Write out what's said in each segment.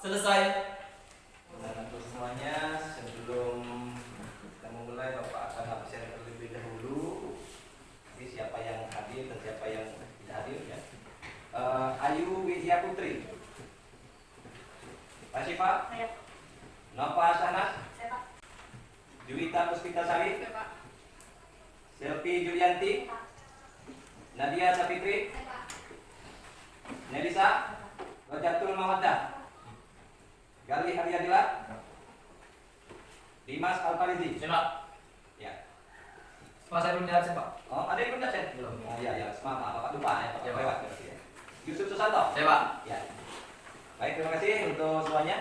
Selesai. Nah, untuk semuanya, sebelum kita memulai, Bapak akan absen terlebih dahulu. Jadi siapa yang hadir dan siapa yang tidak hadir ya. Ayu Widya Putri. Pak Sipa. Saya. Nova Sanas. Saya, Pak. Juwita Puspita Sari. Saya, Pak. Selvi Julianti. Nadia Sapitri. Saya, Pak. Nelisa. Rojatul Mawaddah. Gali Haryadila. Dimas Alfarizi. Siapa? Ya. Pak saya belum lihat siapa? Oh, ada yang belum chat? Belum. Oh iya, ya. Maaf, Bapak lupa ya. Bapak Ya, Pak. lewat berarti ya. Yusuf Susanto. Siapa? Ya. Baik, terima kasih untuk semuanya.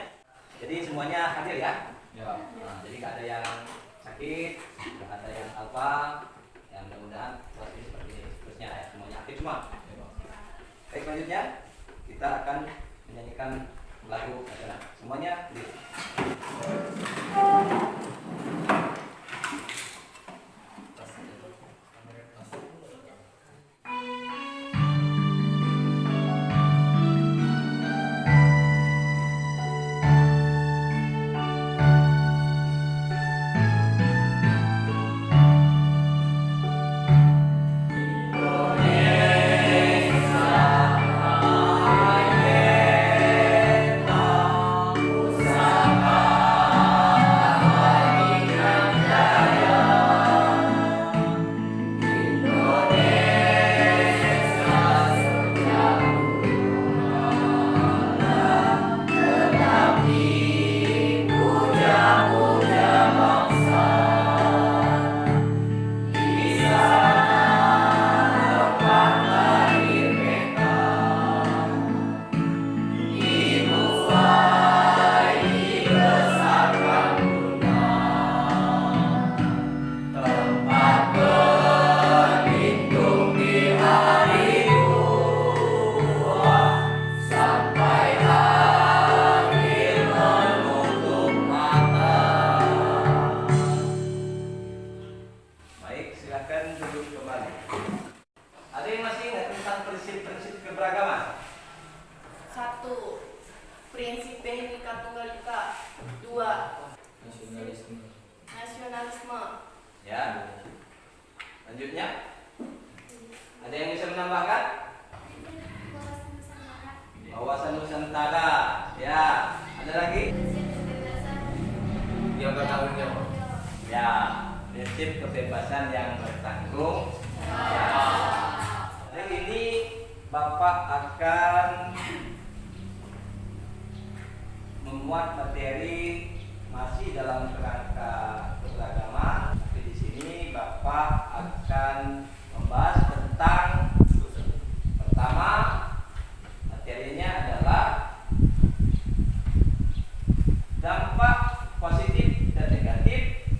Jadi semuanya hadir ya. Ya. Nah, jadi nggak ada yang sakit, nggak ada yang apa. Yang mudah-mudahan proses seperti ini seterusnya ya. Semuanya aktif semua. Baik, selanjutnya kita akan menyanyikan lagu nasional. Semuanya hadir. Baik, silakan duduk kembali. Ada yang masih ingat tentang prinsip-prinsip keberagaman? 1. Prinsip Bhinneka Tunggal Ika. 2. Nasionalisme. Nasionalisme. Ya. Lanjutnya, ada yang bisa menambahkan? Wawasan Nusantara. Ya. Ada lagi? Yang bertanggung jawab. Ya. Prinsip kebebasan yang bertanggung jawab. Hari ini Bapak akan memuat materi masih dalam kerangka keberagaman. Tapi di sini Bapak akan membahas tentang pertama, materinya adalah dampak positif dan negatif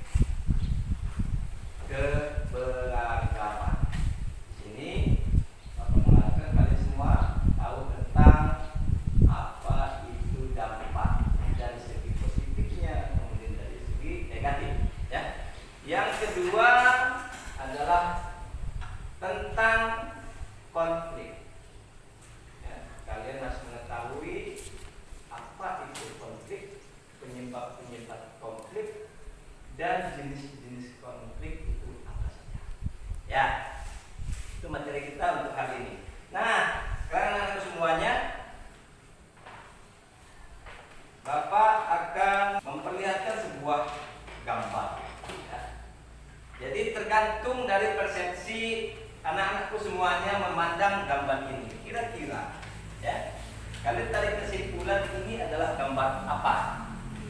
keberagaman. Di sini Bapak mengharapkan kalian semua tahu tentang apa itu dampak dari segi positifnya, kemudian dari segi negatif. Ya. Yang kedua adalah tentang konflik. Ya, kalian harus mengetahui apa itu konflik, penyebab-penyebab konflik, dan jenis-jenis konflik itu apa saja. Ya, itu materi kita untuk hari ini. Nah, sekarang anak semuanya, Bapak akan memperlihatkan sebuah gambar. Ya. Jadi tergantung dari persepsi anak-anakku semuanya memandang gambar ini. Kira-kira, ya, kalian tarik kesimpulan ini adalah gambar apa?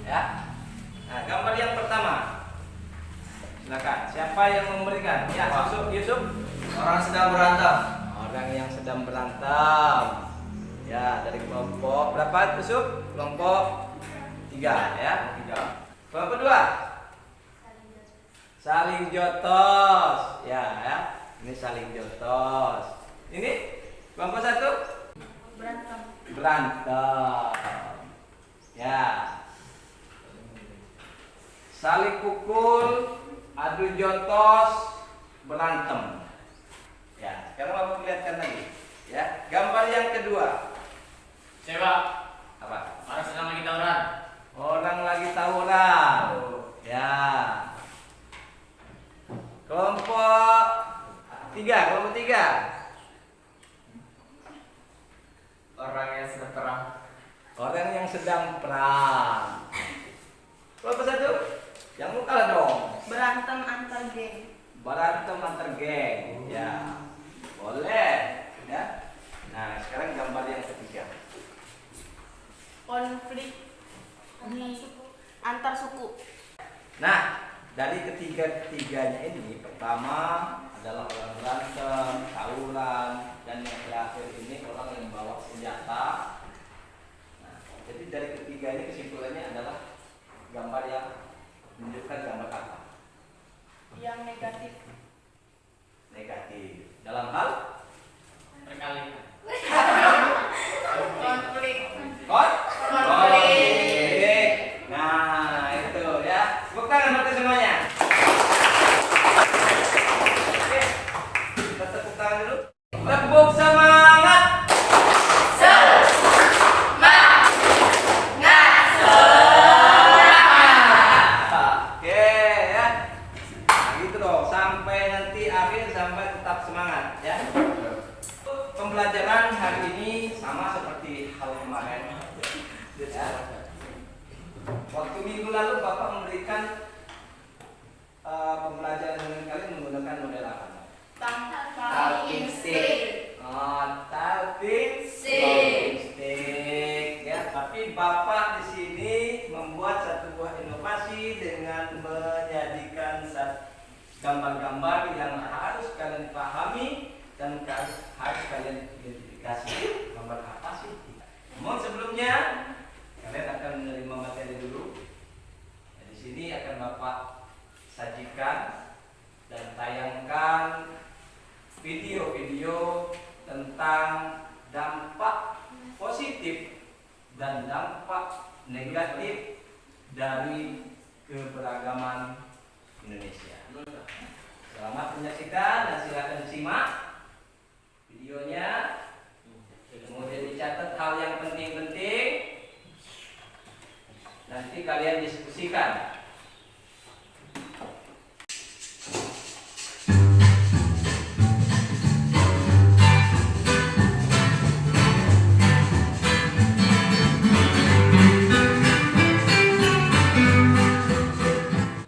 Ya. Nah, gambar yang pertama. Silakan. Siapa yang memberikan? Ya, Yusuf. Orang sedang berantem. Orang yang sedang berantem. Ya, dari kelompok berapa Yusuf? Kelompok 3 ya. 3. Kelompok 2. Saling jotos. Ya. Ini saling jotos. Ini kelompok 1. Berantem. Berantem. Ya. Saling pukul, adu jotos, berantem. Ya, sekarang Bapak lihatkan lagi. Ya, gambar yang kedua. Coba. Apa? Orang sedang lagi Orang yang sedang perang. Orang yang sedang perang. Berapa satu? Yang mau kalah dong. Berantem antar geng. Berantem antar geng. Ya, boleh. Ya. Nah, sekarang gambar yang ketiga. Konflik di antar suku. Nah, dari ketiga-tiganya ini, pertama adalah orang berantem, tawuran, dan yang terakhir ini orang yang bawa senjata. Nah, jadi dari ketiga ini kesimpulannya adalah gambar yang menunjukkan gambar apa? Yang negatif. Negatif. Dalam hal Perkalian. Konflik. konflik. Nah, itu ya. Tepuk tangan untuk semuanya. Oke, kita tepuk tangan dulu. Tepuk semangat. Oke ya. Nah, gitu dong. Sampai nanti akhir sampai tetap semangat ya. Pembelajaran hari ini sama seperti hal kemarin. Ya. Waktu minggu lalu Bapak memberikan pembelajaran dengan kalian menggunakan model apa? Talking stick. Talking Stick. stick. Ya, tapi Bapak di sini membuat satu buah inovasi dengan menjadikan gambar-gambar yang harus kalian pahami dan harus kalian identifikasi gambar apa sih. Namun sebelumnya kalian akan menerima materi dulu. Nah, di sini akan Bapak sajikan dan tayangkan video-video tentang dampak positif dan dampak negatif dari keberagaman Indonesia. Selamat menyaksikan dan silakan simak videonya. Kemudian dicatat hal yang penting-penting. Nanti kalian diskusikan.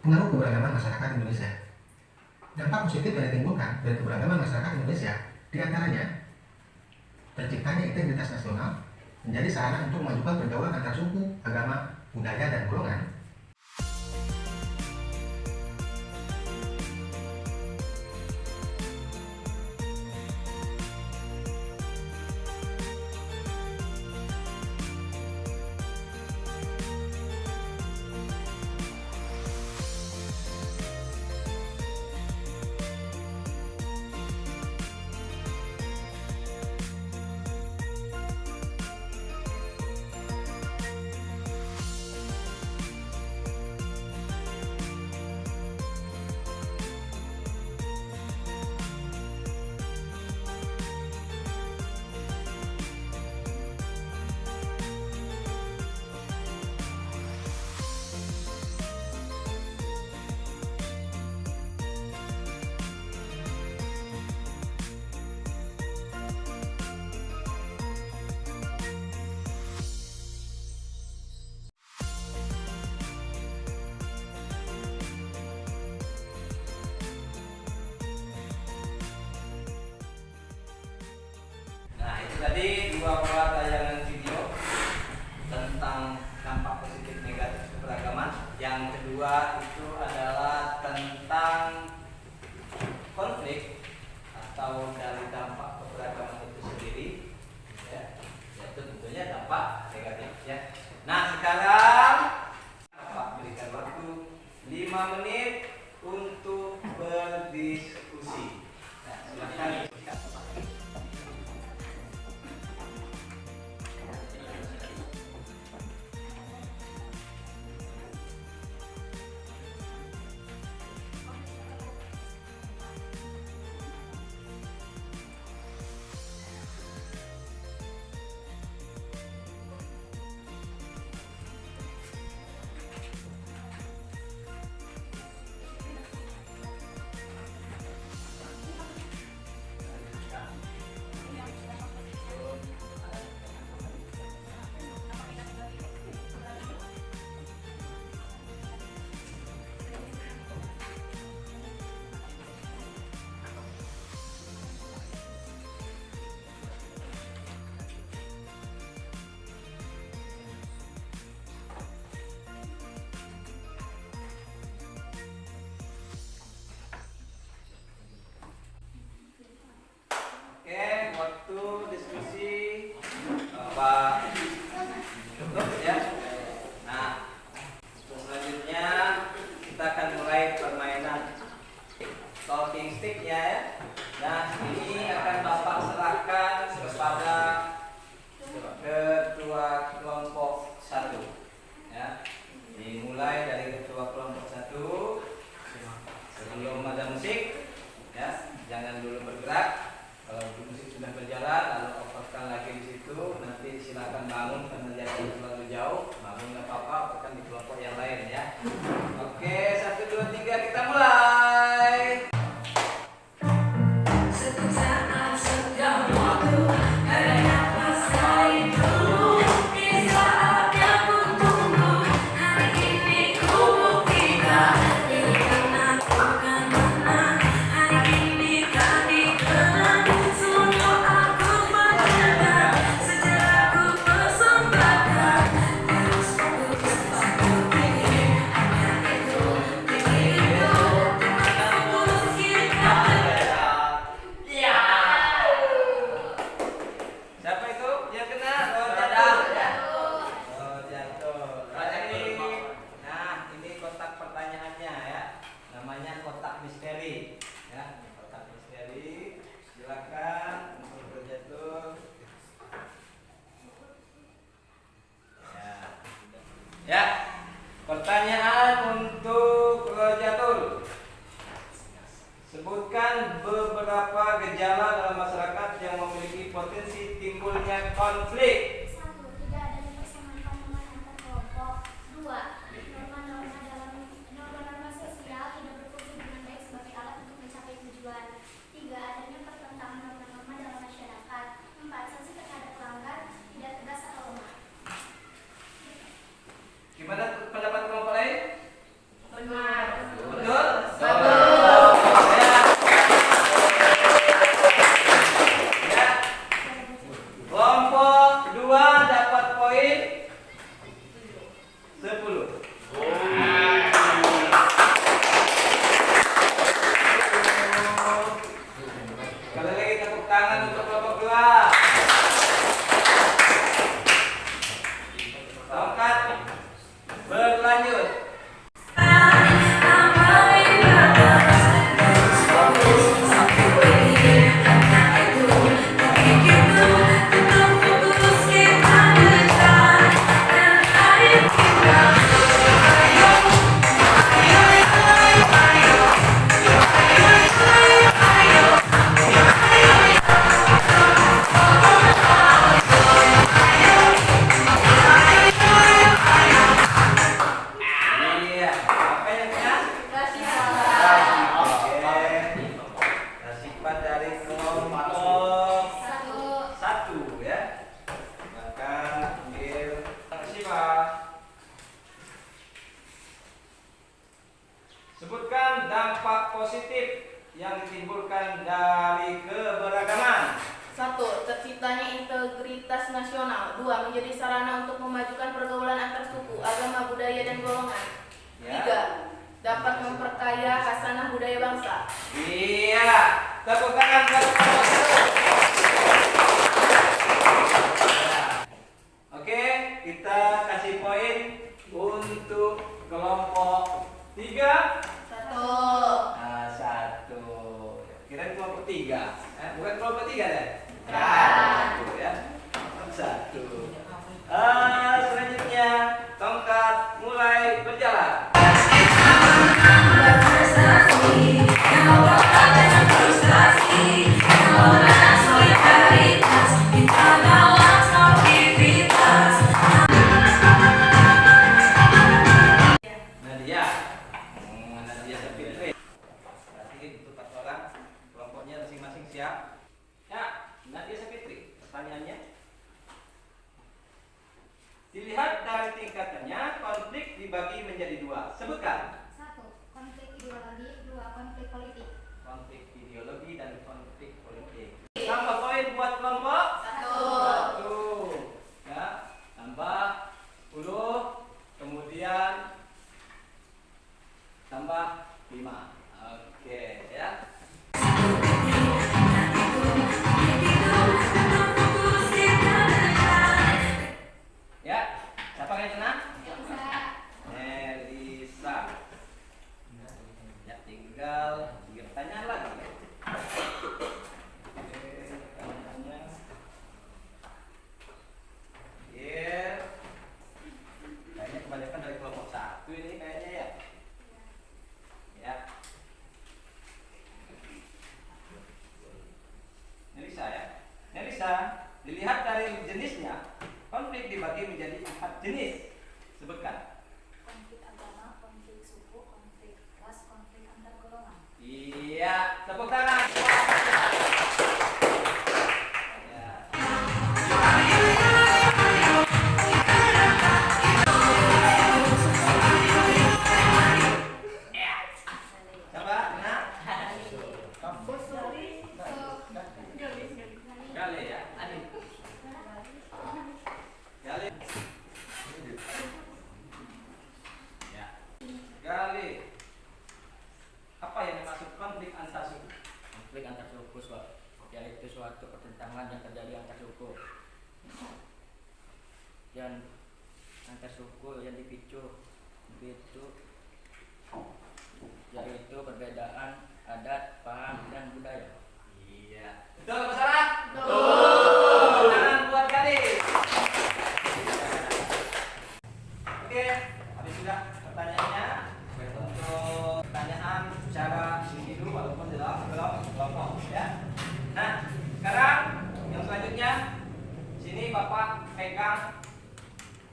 Pengaruh keberagaman masyarakat Indonesia. Dampak positif yang ditimbulkan dari keberagaman masyarakat Indonesia diantaranya terciptanya integritas nasional, menjadi sarana untuk memajukan pergaulan antar suku, agama, budaya, dan golongan. Nah, itu tadi dua buah tayangan video tentang dampak positif negatif keberagaman. Yang kedua itu adalah tentang konflik atau dari dampak keberagaman itu sendiri, ya, yaitu tentunya dampak negatif. Ya. Nah, sekarang Bapak berikan waktu 5 menit untuk berdiskusi. Nah, silakan. Bapak tutup ya. Nah, selanjutnya kita akan mulai permainan talking stick ya. Nah, ini akan Bapak serahkan kepada ketua kelompok 1 ya. Dimulai dari ketua kelompok 1. Sebelum ada musik ya, jangan dulu bergerak. Kalau musik sudah berjalan lalu opaskan lagi di situ, nanti silakan bangun karena jaraknya terlalu jauh. Bangun nggak apa-apa, opaskan di kelompok yang lain ya. Oke, 1, 2, 3 kita mulai. Siapa itu yang kena? Oh, jatuh. Oh, jatuh. Nah, ini kotak pertanyaannya ya. Namanya kotak misteri. Ya, kotak misteri. Silakan untuk berjatuh. Ya. Ya. Pertanyaan untuk jatuh. Sebutkan beberapa gejala dalam masyarakat yang memiliki potensi timbulnya konflik. 1. Tidak adanya persamaan pandangan antar kelompok. 2. Norma-norma sosial tidak berfungsi dengan baik sebagai alat untuk mencapai tujuan. 3. Adanya pertentangan norma-norma dalam masyarakat. 4. Sanksi terhadap pelanggar tidak tegas atau lemah. Gimana pendapat kelompok lain? Benar. Betul? Betul. Ya. Kelompok 2 dapat poin 10. Sekali lagi tepuk tangan untuk kelompok 2. Tongkat berlanjut. Iya, apa yang kena? Rasipat dari kelompok 1 ya. Maka ambil Rasipat. Sebutkan dampak positif yang ditimbulkan dari keberagaman. 1. Terciptanya integritas nasional. 2. Menjadi sarana untuk memajukan pergaulan antar suku, agama, budaya, dan golongan. Ya. 3. Dapat memperkaya khasanah budaya bangsa. Iya, tepuk tangan buat kelompok 1. Oke, kita kasih poin untuk kelompok 3. 1. Nah, 1. Kirain kelompok 3. Bukan kelompok 3 deh. Ya. 1 ya. 1. Selanjutnya tongkat mulai berjalan. Nadia. Nadia Sapitri. Berarti untuk 4 orang kelompoknya masing-masing siap. Ya, Nadia Sapitri. Pertanyaannya. Dilihat dari tingkatannya, konflik dibagi menjadi 2. Sebutkan. 1. Konflik ideologi. 2. Konflik politik. Konflik ideologi dan konflik politik. Tambah poin buat kelompok 1. Ya, tambah 10. Kemudian tambah 5. Oke, ya. Konflik dibagi menjadi 4 jenis. Sebutkan. Konflik agama, konflik suku, konflik ras, konflik antar golongan. Iya, tepuk tangan. Ya. Coba, nah. Gale ya. Gale. Ya. Gale. Apa yang dimaksud konflik antar suku? Konflik antar suku yaitu suatu pertentangan yang terjadi antar suku. Dan antar suku yang dipicu itu yaitu perbedaan adat, paham, dan budaya. Iya. Betul apa salah? Betul. Tangan buat Gale. Oke, habis sudah pertanyaannya. Untuk pertanyaan secara individu walaupun dalam kelompok ya. Nah, sekarang yang selanjutnya sini Bapak pegang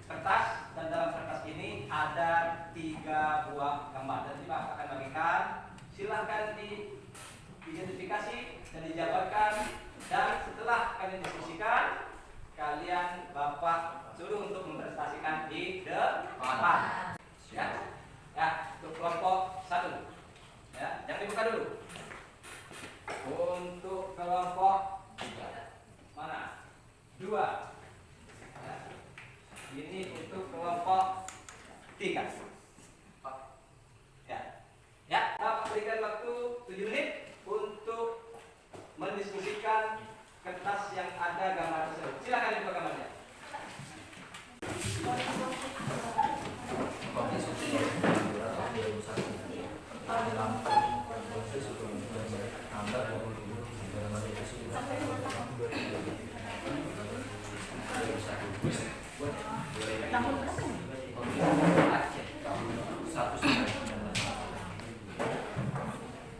kertas dan dalam kertas ini ada 3 buah gambar. Nanti Bapak akan bagikan. Silahkan diidentifikasi dan dijabarkan, dan setelah kalian diskusikan, kalian Bapak suruh untuk mempresentasikan di depan. Ya. Ya, untuk kelompok 1. Ya, jangan dibuka dulu. Untuk kelompok mana? 2. Ya. Ini untuk kelompok 3. Ya. Ya, Bapak berikan waktu 7 menit untuk mendiskusikan kertas yang ada gambar tersebut. Silakan dibuka gambarnya.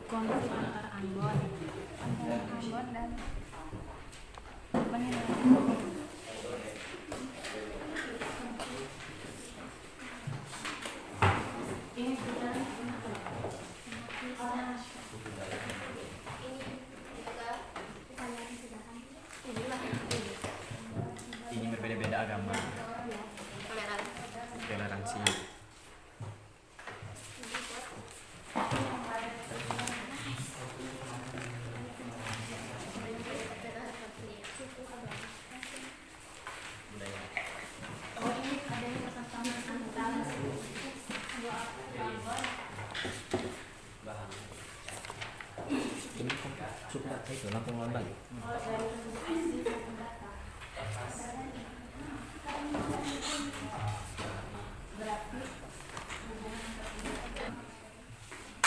Konflik antar Ambon dan Ini berbeda-beda agama, toleransi. Itu langsung lambat.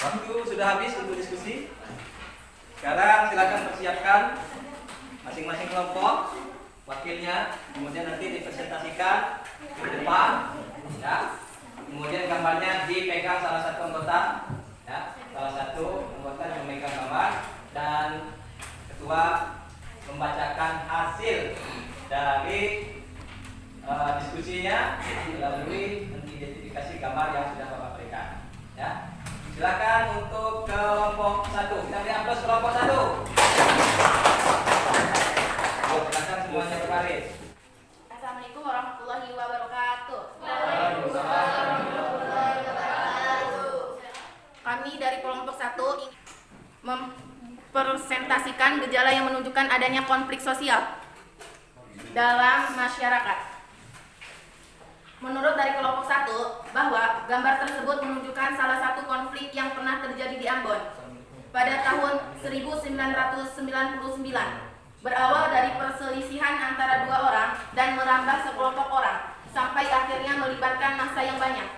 Waktu sudah habis untuk diskusi. Sekarang silakan persiapkan masing-masing kelompok wakilnya, kemudian nanti dipresentasikan ke depan, ya. Kemudian gambarnya dipegang salah satu anggota, ya. Salah satu anggota yang memegang gambar, dan ketua membacakan hasil dari diskusinya melalui identifikasi gambar yang sudah Bapak berikan, ya. Silakan untuk kelompok 1. Kita beri aplaus kelompok 1. Silakan semuanya berbaris. Assalamualaikum warahmatullahi wabarakatuh. Kami dari kelompok 1 ingin mempresentasikan gejala yang menunjukkan adanya konflik sosial dalam masyarakat. Menurut dari kelompok 1, bahwa gambar tersebut menunjukkan salah satu konflik yang pernah terjadi di Ambon pada tahun 1999, berawal dari perselisihan antara 2 orang dan merambah sekelompok orang sampai akhirnya melibatkan massa yang banyak.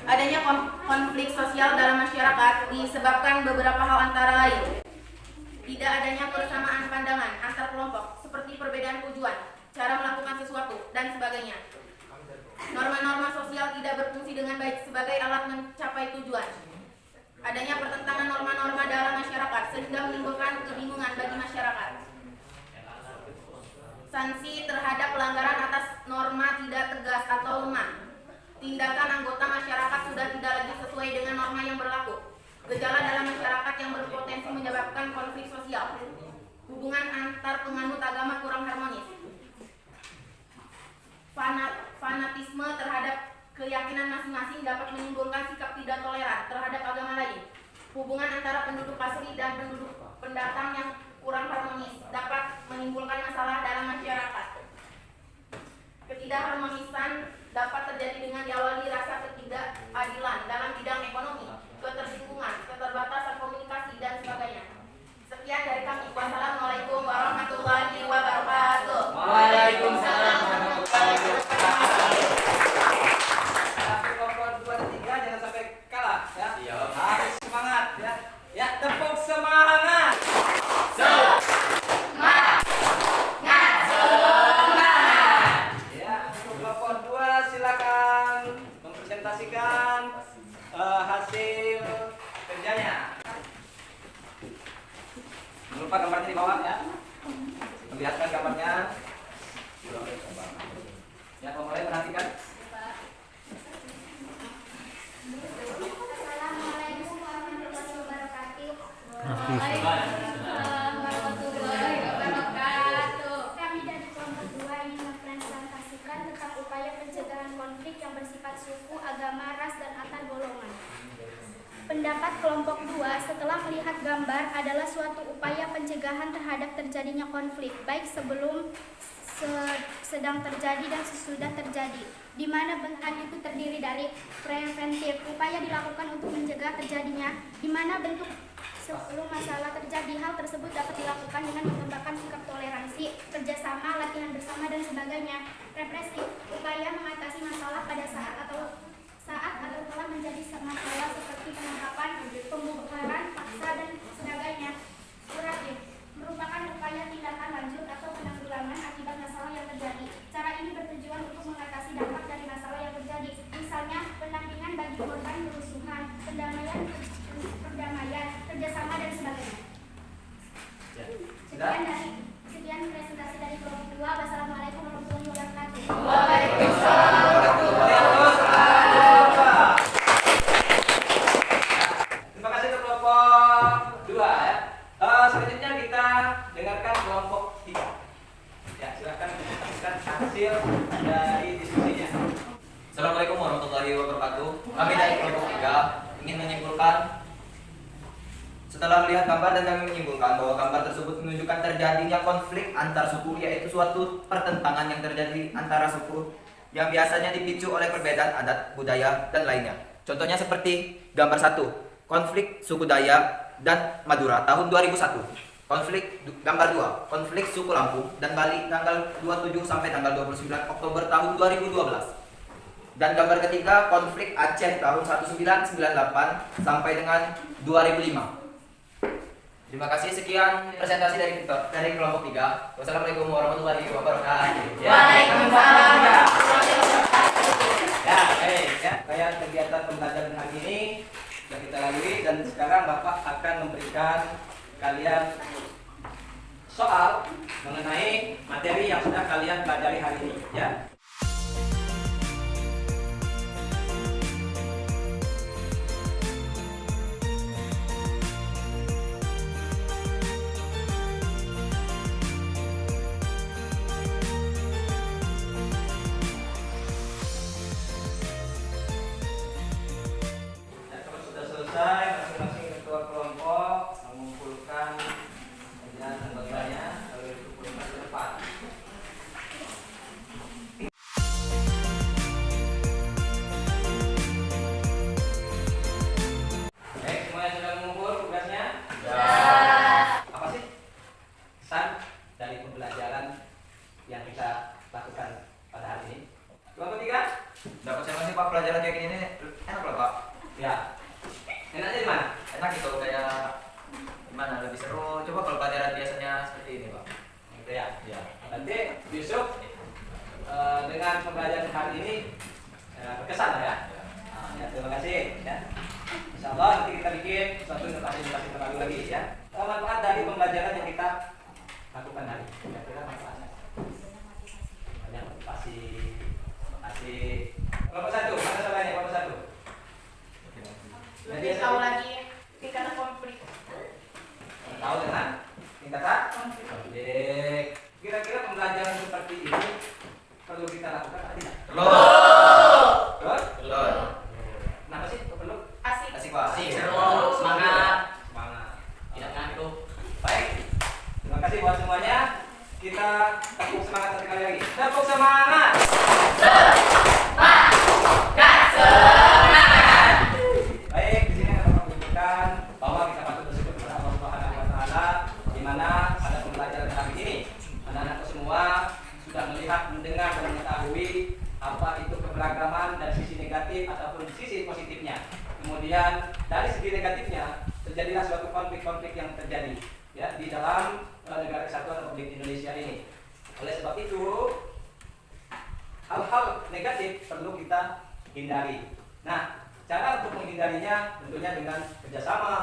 Adanya konflik sosial dalam masyarakat disebabkan beberapa hal, antara lain tidak adanya persamaan pandangan antar kelompok seperti perbedaan tujuan, cara melakukan sesuatu, dan sebagainya. Norma-norma sosial tidak berfungsi dengan baik sebagai alat mencapai tujuan. Adanya pertentangan norma-norma dalam masyarakat sehingga menimbulkan kebingungan bagi masyarakat. Sanksi terhadap pelanggaran menunjukkan konflik sosial. Hubungan antar penganut agama kurang harmonis. Fanatisme terhadap keyakinan masing-masing dapat menimbulkan sikap tidak toleran terhadap agama lain. Hubungan antara penduduk asli dan penduduk pendatang yang kurang harmonis dapat menimbulkan masalah dalam masyarakat. Ketidakharmonisan dapat terjadi dengan diawali rasa ketidakadilan dalam bidang ekonomi, ketersinggungan, keterbatasan komunikasi, dan sebagainya. Sekian dari kami. Wassalamualaikum warahmatullahi wabarakatuh. Waalaikumsalam warahmatullahi wabarakatuh. Kelompok 2 dan 3 jangan sampai kalah ya. Harus semangat ya. Ya, tepuk semangat. Ya, kelompok 2 silakan mempresentasikan hasil kerjanya. Lupa gambarnya di bawah ya. Perlihatkan gambarnya. Ya, mulai perhatikan. Assalamualaikum warahmatullahi wabarakatuh. Waalaikumsalam warahmatullahi wabarakatuh. Kami dari kelompok 2 ingin mempresentasikan tentang upaya pencegahan konflik yang bersifat suku, agama, ras, dan antar golongan. Pendapat kelompok 2 setelah melihat gambar adalah suatu upaya pencegahan terhadap terjadinya konflik, baik sebelum, sedang terjadi, dan sesudah terjadi, di mana bentuk itu terdiri dari preventif, upaya dilakukan untuk mencegah terjadinya, di mana bentuk sebelum masalah terjadi. Hal tersebut dapat dilakukan dengan mengembangkan sikap toleransi, kerjasama, latihan bersama, dan sebagainya. Represif, upaya mengatasi masalah pada saat atau telah menjadi masalah seperti penangkapan, pembubaran paksa, dan sebagainya. Kuratif, merupakan upaya tindakan lanjut atau penanggulangan akibat masalah yang terjadi. Cara ini bertujuan untuk mengatasi dampak dari masalah yang terjadi, misalnya pendampingan bagi korban kerusuhan, perdamaian, kerjasama, dan sebagainya. Sekian presentasi dari kelompok 2. Wassalamualaikum warahmatullahi wabarakatuh. Terima kasih untuk kelompok 2 ya. Selanjutnya kita dengarkan kelompok 3. Ya, silakan saksikan hasil dari diskusinya. Assalamualaikum warahmatullahi wabarakatuh. Kami dari kelompok 3 ingin menyimpulkan, setelah melihat gambar, dan kami menyimpulkan bahwa gambar tersebut menunjukkan terjadinya konflik antar suku, yaitu suatu pertentangan yang terjadi antara suku yang biasanya dipicu oleh perbedaan adat, budaya, dan lainnya. Contohnya seperti gambar 1, konflik suku Dayak dan Madura tahun 2001. Gambar 2, konflik suku Lampung dan Bali tanggal 27 sampai tanggal 29 Oktober tahun 2012. Dan gambar ketiga, konflik Aceh tahun 1998 sampai dengan 2005. Terima kasih, sekian presentasi dari kelompok 3. Wassalamualaikum warahmatullahi wabarakatuh. Waalaikumsalam. Ya, baik ya. Kayak kegiatan pembelajaran hari ini sudah kita lalui, dan sekarang Bapak akan memberikan kalian soal mengenai materi yang sudah kalian pelajari hari ini ya. Kalau sudah selesai, masing-masing ketua kelompok mengumpulkan dan anggotanya lalu dikumpulkan ke depan. Baik, semuanya sudah mengumpul tugasnya? Apa sih kesan dari pembelajaran yang kita lakukan pada hari ini? Kelompok 3? Dapat saya masih Pak, pelajaran kayak gini enak loh Pak. Ya. Enaknya di mana? Enak gitu, kayak gimana, lebih seru. Coba kalau pelajaran biasanya seperti ini Pak. Gitu ya. Ya. Nanti besok dengan pembelajaran hari ini berkesan ya. Ya, terima kasih ya. Insyaallah nanti kita bikin suatu inovasi terbaru lagi ya. Manfaat dari pembelajaran yang kita lakukan hari ini. Kira-kira manfaatnya. Banyak motivasi. Kelompok 1, mana soalnya kelompok 1? Lebih tahu lagi tingkat konflik. Tahu lakukan atau tidak? Perlu. Betul? Betul. Kenapa sih kok perlu? Asik. Asik Pak. Asik, seru, semangat. Semangat. Tidak ngantuk. Baik. Terima kasih buat semuanya. Kita tepuk semangat satu kali lagi. Tepuk semangat. Baik, di sini akan menunjukkan bahwa kita patut bersyukur kepada Allah Subhanahu wa taala di mana pada pembelajaran hari ini anak-anakku semua sudah melihat, mendengar dan mengetahui apa itu keberagaman dan sisi negatif ataupun sisi positifnya. Kemudian dari segi negatifnya terjadilah suatu konflik-konflik yang terjadi ya di dalam negara kesatuan Republik Indonesia ini. Oleh sebab itu hal-hal negatif perlu kita hindari. Nah, cara untuk menghindarinya tentunya dengan kerjasama,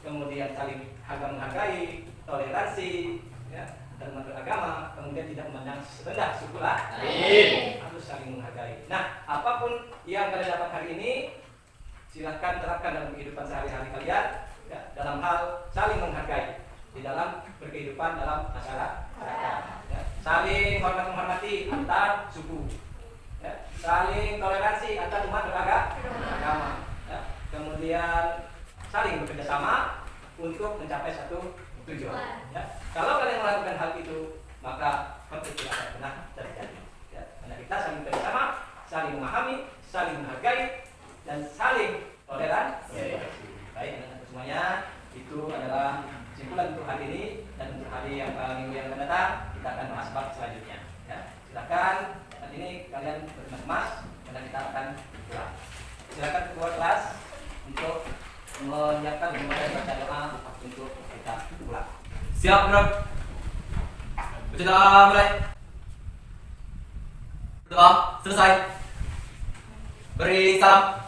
kemudian saling menghargai, toleransi, ya, dan beragama, kemudian tidak memandang sebelah suku lain, harus saling menghargai. Nah, apapun yang kalian dapat hari ini, silahkan terapkan dalam kehidupan sehari-hari kalian, ya, dalam hal saling menghargai di dalam berkehidupan dalam masyarakat, ya. Saling menghormati antar suku, ya. Saling toleransi antar umat beragama, ya. Kemudian saling bekerjasama untuk mencapai satu tujuan. Ya. Kalau kalian melakukan hal itu, maka konflik tidak akan pernah terjadi. Ya. Karena kita saling bekerjasama, saling memahami, saling menghargai, dan saling toleransi. Baik, anak-anak semuanya, itu adalah kesimpulan untuk hari ini, dan untuk hari yang minggu yang akan datang kita akan bahas bab selanjutnya. Ya. Silakan saat ini kalian bermas-mas karena kita akan pulang. Silakan keluar kelas untuk menyiapkan baca doa untuk kita pulang. Siap, Bro. Baca doa mulai. Doa selesai. Beri salam.